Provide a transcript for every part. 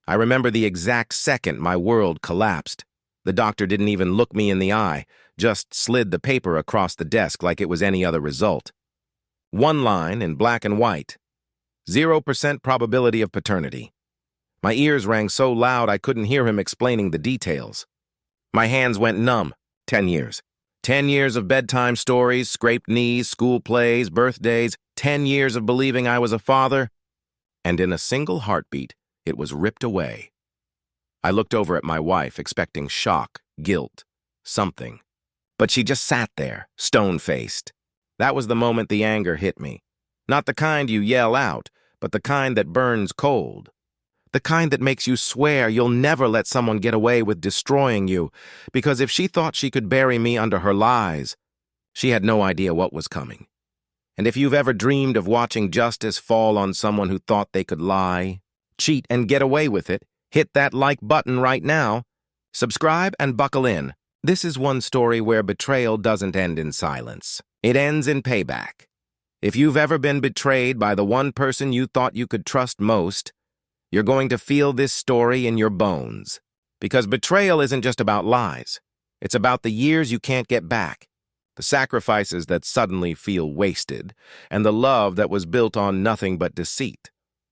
I remember the exact second my world collapsed. The doctor didn't even look me in the eye, just slid the paper across the desk like it was any other result. One line in black and white. 0% probability of paternity. My ears rang so loud I couldn't hear him explaining the details. My hands went numb. 10 years. 10 years of bedtime stories, scraped knees, school plays, birthdays, 10 years of believing I was a father, and in a single heartbeat, it was ripped away. I looked over at my wife, expecting shock, guilt, something. But she just sat there, stone-faced. That was the moment the anger hit me. Not the kind you yell out, but the kind that burns cold. The kind that makes you swear you'll never let someone get away with destroying you, because if she thought she could bury me under her lies, she had no idea what was coming. And if you've ever dreamed of watching justice fall on someone who thought they could lie, cheat, and get away with it, hit that like button right now. Subscribe and buckle in. This is one story where betrayal doesn't end in silence. It ends in payback. If you've ever been betrayed by the one person you thought you could trust most, you're going to feel this story in your bones. Because betrayal isn't just about lies. It's about the years you can't get back, the sacrifices that suddenly feel wasted, and the love that was built on nothing but deceit.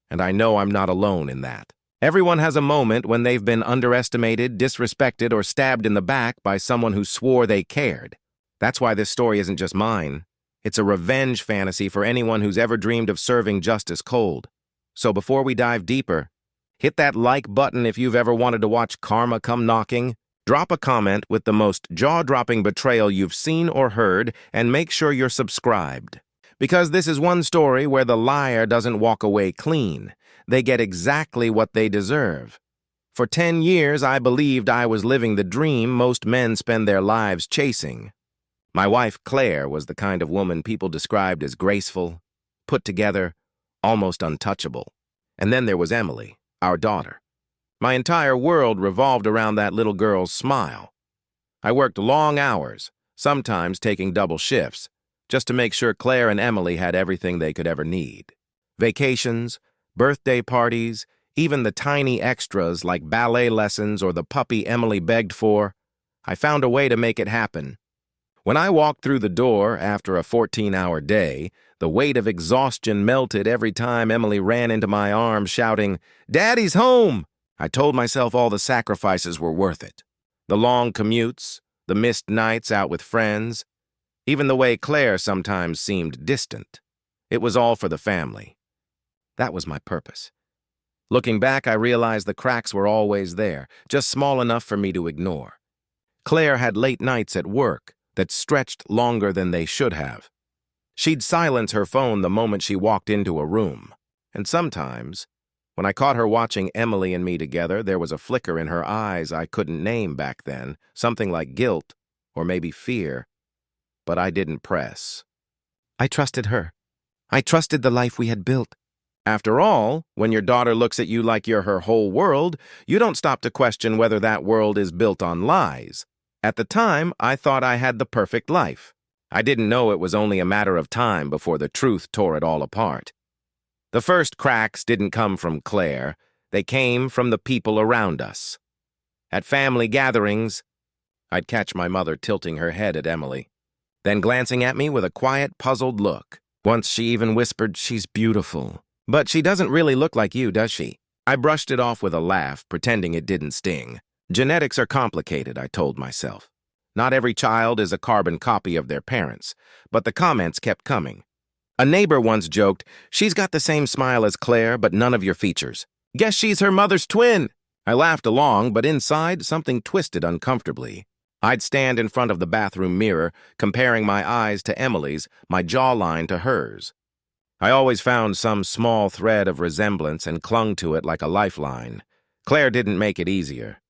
And I know I'm not alone in that. Everyone has a moment when they've been underestimated, disrespected, or stabbed in the back by someone who swore they cared. That's why this story isn't just mine. It's a revenge fantasy for anyone who's ever dreamed of serving justice cold. So before we dive deeper, hit that like button if you've ever wanted to watch karma come knocking. Drop a comment with the most jaw-dropping betrayal you've seen or heard, and make sure you're subscribed. Because this is one story where the liar doesn't walk away clean. They get exactly what they deserve. For 10 years, I believed I was living the dream most men spend their lives chasing. My wife, Claire, was the kind of woman people described as graceful, put together, almost untouchable. And then there was Emily, our daughter. My entire world revolved around that little girl's smile. I worked long hours, sometimes taking double shifts, just to make sure Claire and Emily had everything they could ever need. Vacations, birthday parties, even the tiny extras like ballet lessons or the puppy Emily begged for, I found a way to make it happen. When I walked through the door after a 14-hour day, the weight of exhaustion melted every time Emily ran into my arms shouting, "Daddy's home!" I told myself all the sacrifices were worth it. The long commutes, the missed nights out with friends, even the way Claire sometimes seemed distant. It was all for the family. That was my purpose. Looking back, I realized the cracks were always there, just small enough for me to ignore. Claire had late nights at work that stretched longer than they should have. She'd silence her phone the moment she walked into a room. And sometimes, when I caught her watching Emily and me together, there was a flicker in her eyes I couldn't name back then, something like guilt or maybe fear. But I didn't press. I trusted her. I trusted the life we had built. After all, when your daughter looks at you like you're her whole world, you don't stop to question whether that world is built on lies. At the time, I thought I had the perfect life. I didn't know it was only a matter of time before the truth tore it all apart. The first cracks didn't come from Claire. They came from the people around us. At family gatherings, I'd catch my mother tilting her head at Emily, then glancing at me with a quiet, puzzled look. Once she even whispered, "She's beautiful. But she doesn't really look like you, does she?" I brushed it off with a laugh, pretending it didn't sting. Genetics are complicated, I told myself. Not every child is a carbon copy of their parents, but the comments kept coming. A neighbor once joked, "She's got the same smile as Claire, but none of your features. Guess she's her mother's twin." I laughed along, but inside, something twisted uncomfortably. I'd stand in front of the bathroom mirror, comparing my eyes to Emily's, my jawline to hers. I always found some small thread of resemblance and clung to it like a lifeline. Claire didn't make it easier.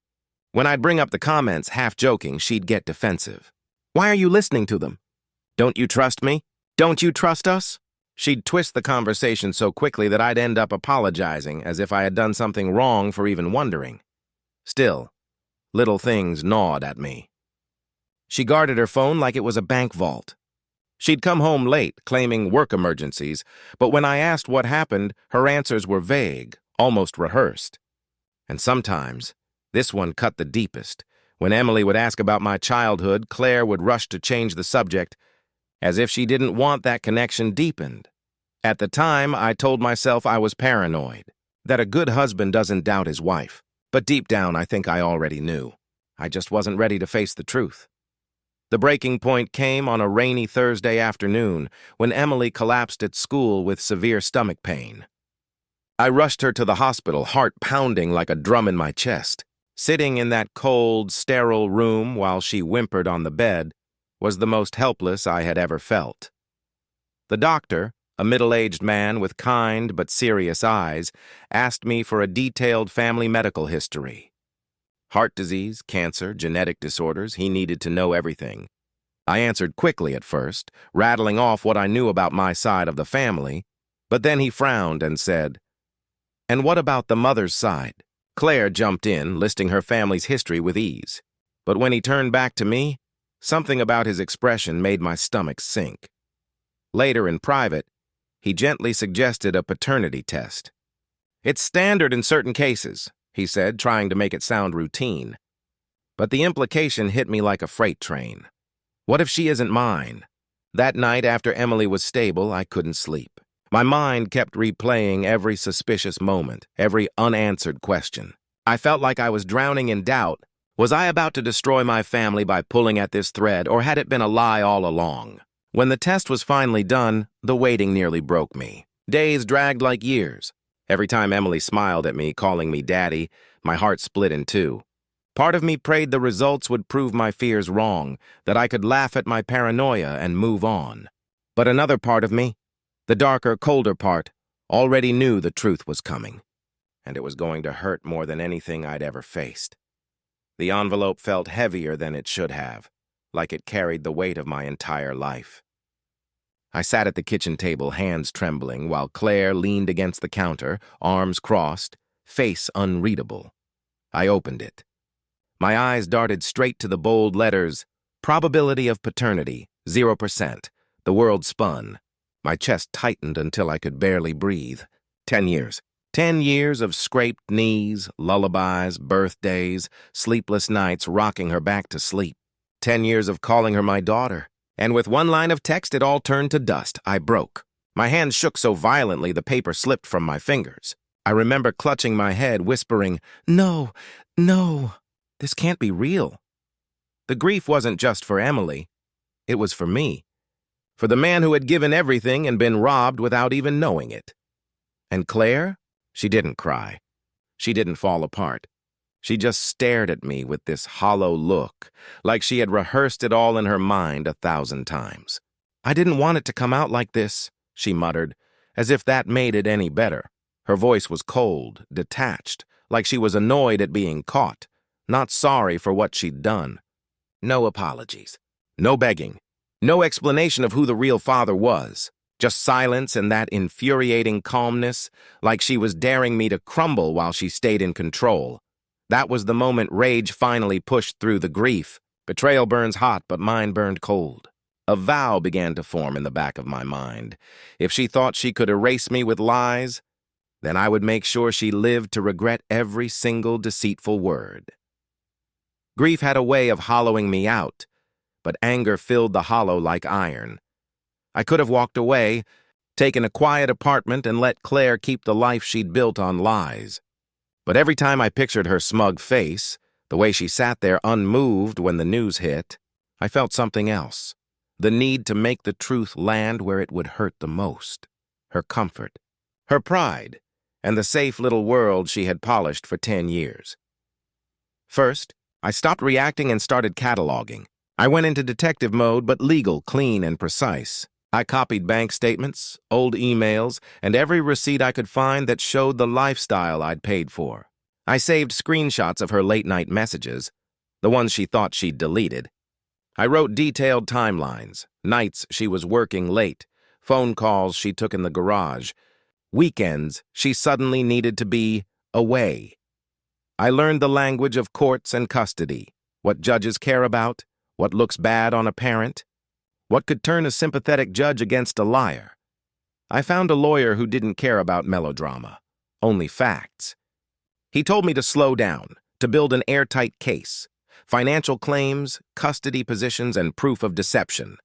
When I'd bring up the comments, half joking, she'd get defensive. "Why are you listening to them? Don't you trust me? Don't you trust us?" She'd twist the conversation so quickly that I'd end up apologizing, as if I had done something wrong for even wondering. Still, little things gnawed at me. She guarded her phone like it was a bank vault. She'd come home late, claiming work emergencies, but when I asked what happened, her answers were vague, almost rehearsed. And sometimes, this one cut the deepest. When Emily would ask about my childhood, Claire would rush to change the subject, as if she didn't want that connection deepened. At the time, I told myself I was paranoid, that a good husband doesn't doubt his wife. But deep down, I think I already knew. I just wasn't ready to face the truth. The breaking point came on a rainy Thursday afternoon when Emily collapsed at school with severe stomach pain. I rushed her to the hospital, heart pounding like a drum in my chest. Sitting in that cold, sterile room while she whimpered on the bed was the most helpless I had ever felt. The doctor, a middle-aged man with kind but serious eyes, asked me for a detailed family medical history. Heart disease, cancer, genetic disorders, he needed to know everything. I answered quickly at first, rattling off what I knew about my side of the family, but then he frowned and said, "And what about the mother's side?" Claire jumped in, listing her family's history with ease. But when he turned back to me, something about his expression made my stomach sink. Later in private, he gently suggested a paternity test. "It's standard in certain cases," he said, trying to make it sound routine. But the implication hit me like a freight train. What if she isn't mine? That night after Emily was stable, I couldn't sleep. My mind kept replaying every suspicious moment, every unanswered question. I felt like I was drowning in doubt. Was I about to destroy my family by pulling at this thread, or had it been a lie all along? When the test was finally done, the waiting nearly broke me. Days dragged like years. Every time Emily smiled at me, calling me Daddy, my heart split in two. Part of me prayed the results would prove my fears wrong, that I could laugh at my paranoia and move on. But another part of me, the darker, colder part, already knew the truth was coming, and it was going to hurt more than anything I'd ever faced. The envelope felt heavier than it should have, like it carried the weight of my entire life. I sat at the kitchen table, hands trembling, while Claire leaned against the counter, arms crossed, face unreadable. I opened it. My eyes darted straight to the bold letters, "Probability of paternity, 0%. The world spun." My chest tightened until I could barely breathe. 10 years. 10 years of scraped knees, lullabies, birthdays, sleepless nights rocking her back to sleep. 10 years of calling her my daughter. And with one line of text, it all turned to dust. I broke. My hands shook so violently the paper slipped from my fingers. I remember clutching my head, whispering, "No, no, this can't be real." The grief wasn't just for Emily. It was for me. For the man who had given everything and been robbed without even knowing it. And Claire? She didn't cry. She didn't fall apart. She just stared at me with this hollow look, like she had rehearsed it all in her mind 1,000 times. "I didn't want it to come out like this," she muttered, as if that made it any better. Her voice was cold, detached, like she was annoyed at being caught, not sorry for what she'd done. No apologies. No begging. No explanation of who the real father was. Just silence and that infuriating calmness, like she was daring me to crumble while she stayed in control. That was the moment rage finally pushed through the grief. Betrayal burns hot, but mine burned cold. A vow began to form in the back of my mind. If she thought she could erase me with lies, then I would make sure she lived to regret every single deceitful word. Grief had a way of hollowing me out, but anger filled the hollow like iron. I could have walked away, taken a quiet apartment, and let Claire keep the life she'd built on lies. But every time I pictured her smug face, the way she sat there unmoved when the news hit, I felt something else. The need to make the truth land where it would hurt the most. Her comfort, her pride, and the safe little world she had polished for 10 years. First, I stopped reacting and started cataloging. I went into detective mode, but legal, clean, and precise. I copied bank statements, old emails, and every receipt I could find that showed the lifestyle I'd paid for. I saved screenshots of her late-night messages, the ones she thought she'd deleted. I wrote detailed timelines, nights she was working late, phone calls she took in the garage, weekends she suddenly needed to be away. I learned the language of courts and custody, what judges care about, what looks bad on a parent, what could turn a sympathetic judge against a liar. I found a lawyer who didn't care about melodrama, only facts. He told me to slow down, to build an airtight case. Financial claims, custody positions, and proof of deception.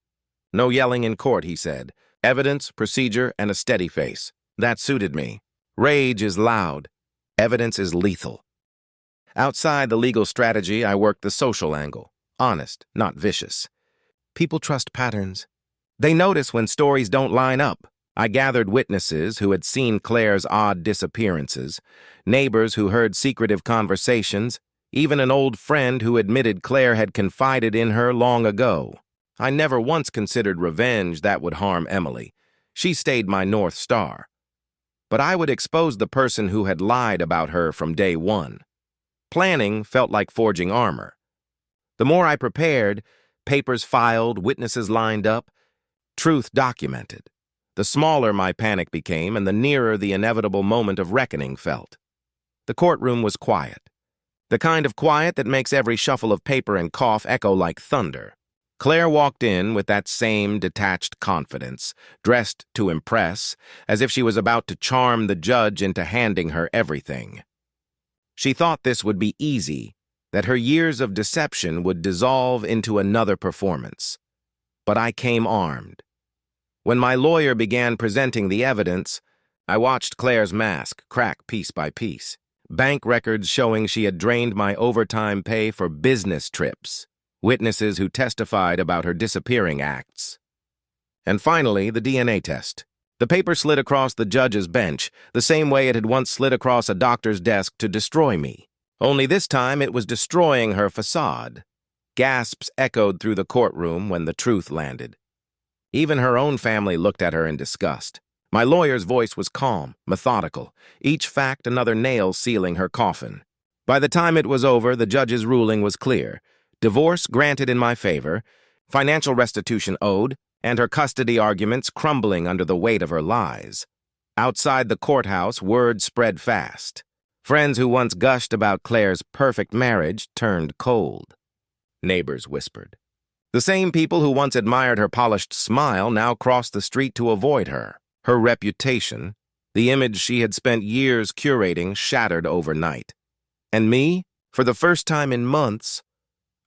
No yelling in court, he said. Evidence, procedure, and a steady face. That suited me. Rage is loud. Evidence is lethal. Outside the legal strategy, I worked the social angle. Honest, not vicious. People trust patterns. They notice when stories don't line up. I gathered witnesses who had seen Claire's odd disappearances, neighbors who heard secretive conversations, even an old friend who admitted Claire had confided in her long ago. I never once considered revenge that would harm Emily. She stayed my North Star. But I would expose the person who had lied about her from day one. Planning felt like forging armor. The more I prepared, papers filed, witnesses lined up, truth documented, the smaller my panic became and the nearer the inevitable moment of reckoning felt. The courtroom was quiet. The kind of quiet that makes every shuffle of paper and cough echo like thunder. Claire walked in with that same detached confidence, dressed to impress, as if she was about to charm the judge into handing her everything. She thought this would be easy, that her years of deception would dissolve into another performance. But I came armed. When my lawyer began presenting the evidence, I watched Claire's mask crack piece by piece. Bank records showing she had drained my overtime pay for business trips. Witnesses who testified about her disappearing acts. And finally, the DNA test. The paper slid across the judge's bench, the same way it had once slid across a doctor's desk to destroy me. Only this time it was destroying her facade. Gasps echoed through the courtroom when the truth landed. Even her own family looked at her in disgust. My lawyer's voice was calm, methodical, each fact another nail sealing her coffin. By the time it was over, the judge's ruling was clear. Divorce granted in my favor, financial restitution owed, and her custody arguments crumbling under the weight of her lies. Outside the courthouse, word spread fast. Friends who once gushed about Claire's perfect marriage turned cold. Neighbors whispered. The same people who once admired her polished smile now crossed the street to avoid her. Her reputation, the image she had spent years curating, shattered overnight. And me, for the first time in months,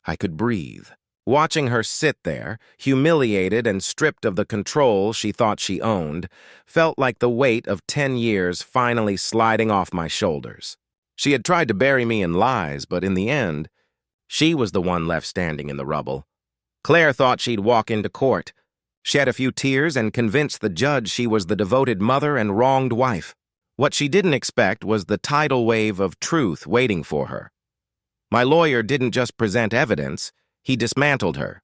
I could breathe. Watching her sit there, humiliated and stripped of the control she thought she owned, felt like the weight of 10 years finally sliding off my shoulders. She had tried to bury me in lies, but in the end, she was the one left standing in the rubble. Claire thought she'd walk into court, shed a few tears, and convince the judge she was the devoted mother and wronged wife. What she didn't expect was the tidal wave of truth waiting for her. My lawyer didn't just present evidence, he dismantled her,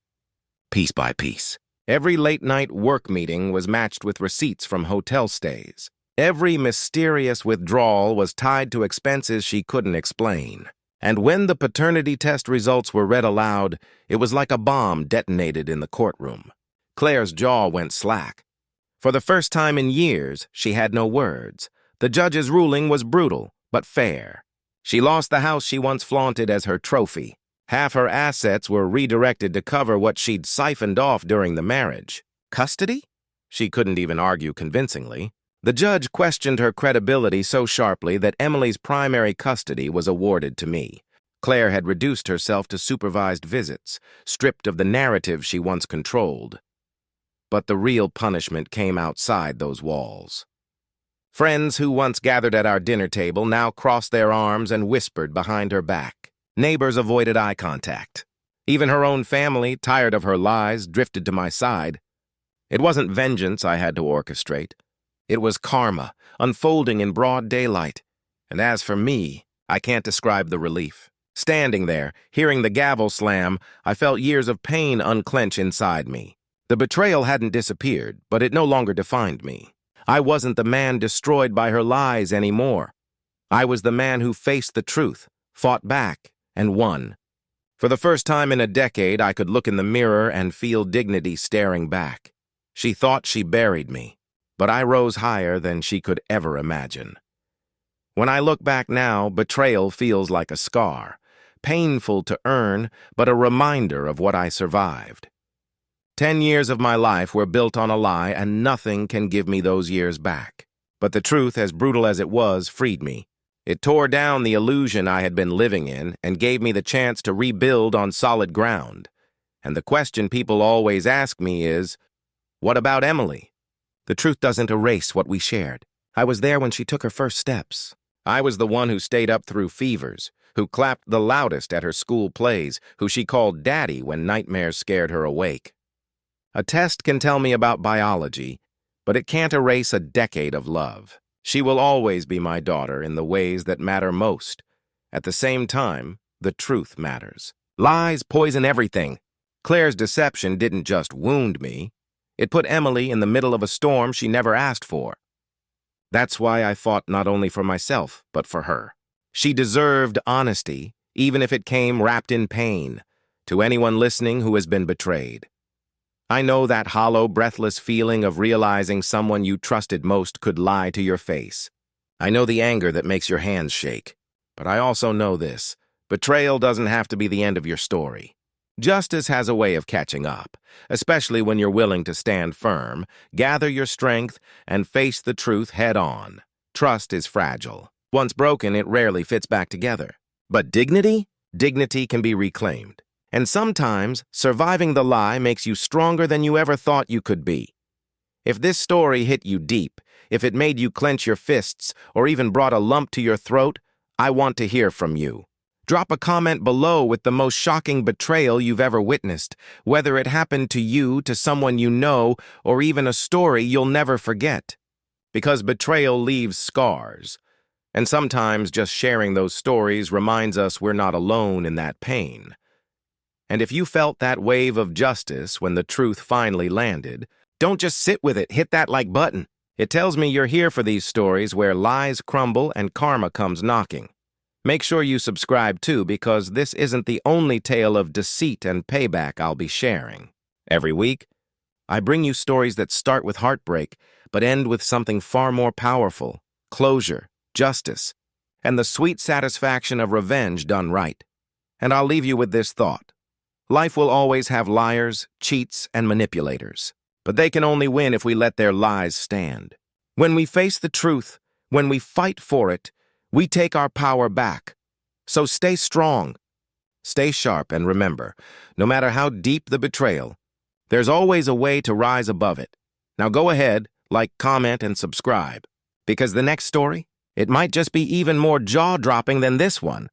piece by piece. Every late-night work meeting was matched with receipts from hotel stays. Every mysterious withdrawal was tied to expenses she couldn't explain. And when the paternity test results were read aloud, it was like a bomb detonated in the courtroom. Claire's jaw went slack. For the first time in years, she had no words. The judge's ruling was brutal, but fair. She lost the house she once flaunted as her trophy. Half her assets were redirected to cover what she'd siphoned off during the marriage. Custody? She couldn't even argue convincingly. The judge questioned her credibility so sharply that Emily's primary custody was awarded to me. Claire had reduced herself to supervised visits, stripped of the narrative she once controlled. But the real punishment came outside those walls. Friends who once gathered at our dinner table now crossed their arms and whispered behind her back. Neighbors avoided eye contact. Even her own family, tired of her lies, drifted to my side. It wasn't vengeance I had to orchestrate. It was karma, unfolding in broad daylight. And as for me, I can't describe the relief. Standing there, hearing the gavel slam, I felt years of pain unclench inside me. The betrayal hadn't disappeared, but it no longer defined me. I wasn't the man destroyed by her lies anymore. I was the man who faced the truth, fought back, and won. For the first time in a decade, I could look in the mirror and feel dignity staring back. She thought she buried me, but I rose higher than she could ever imagine. When I look back now, betrayal feels like a scar, painful to earn, but a reminder of what I survived. 10 years of my life were built on a lie, and nothing can give me those years back. But the truth, as brutal as it was, freed me. It tore down the illusion I had been living in and gave me the chance to rebuild on solid ground. And the question people always ask me is, what about Emily? The truth doesn't erase what we shared. I was there when she took her first steps. I was the one who stayed up through fevers, who clapped the loudest at her school plays, who she called Daddy when nightmares scared her awake. A test can tell me about biology, but it can't erase a decade of love. She will always be my daughter in the ways that matter most. At the same time, the truth matters. Lies poison everything. Claire's deception didn't just wound me. It put Emily in the middle of a storm she never asked for. That's why I fought not only for myself, but for her. She deserved honesty, even if it came wrapped in pain, to anyone listening who has been betrayed. I know that hollow, breathless feeling of realizing someone you trusted most could lie to your face. I know the anger that makes your hands shake. But I also know this: betrayal doesn't have to be the end of your story. Justice has a way of catching up, especially when you're willing to stand firm, gather your strength, and face the truth head-on. Trust is fragile. Once broken, it rarely fits back together. But dignity? Dignity can be reclaimed. And sometimes, surviving the lie makes you stronger than you ever thought you could be. If this story hit you deep, if it made you clench your fists, or even brought a lump to your throat, I want to hear from you. Drop a comment below with the most shocking betrayal you've ever witnessed, whether it happened to you, to someone you know, or even a story you'll never forget. Because betrayal leaves scars. And sometimes just sharing those stories reminds us we're not alone in that pain. And if you felt that wave of justice when the truth finally landed, don't just sit with it, hit that like button. It tells me you're here for these stories where lies crumble and karma comes knocking. Make sure you subscribe too, because this isn't the only tale of deceit and payback I'll be sharing. Every week, I bring you stories that start with heartbreak, but end with something far more powerful: closure, justice, and the sweet satisfaction of revenge done right. And I'll leave you with this thought. Life will always have liars, cheats, and manipulators, but they can only win if we let their lies stand. When we face the truth, when we fight for it, we take our power back. So stay strong, stay sharp, and remember, no matter how deep the betrayal, there's always a way to rise above it. Now go ahead, like, comment, and subscribe, because the next story, it might just be even more jaw-dropping than this one.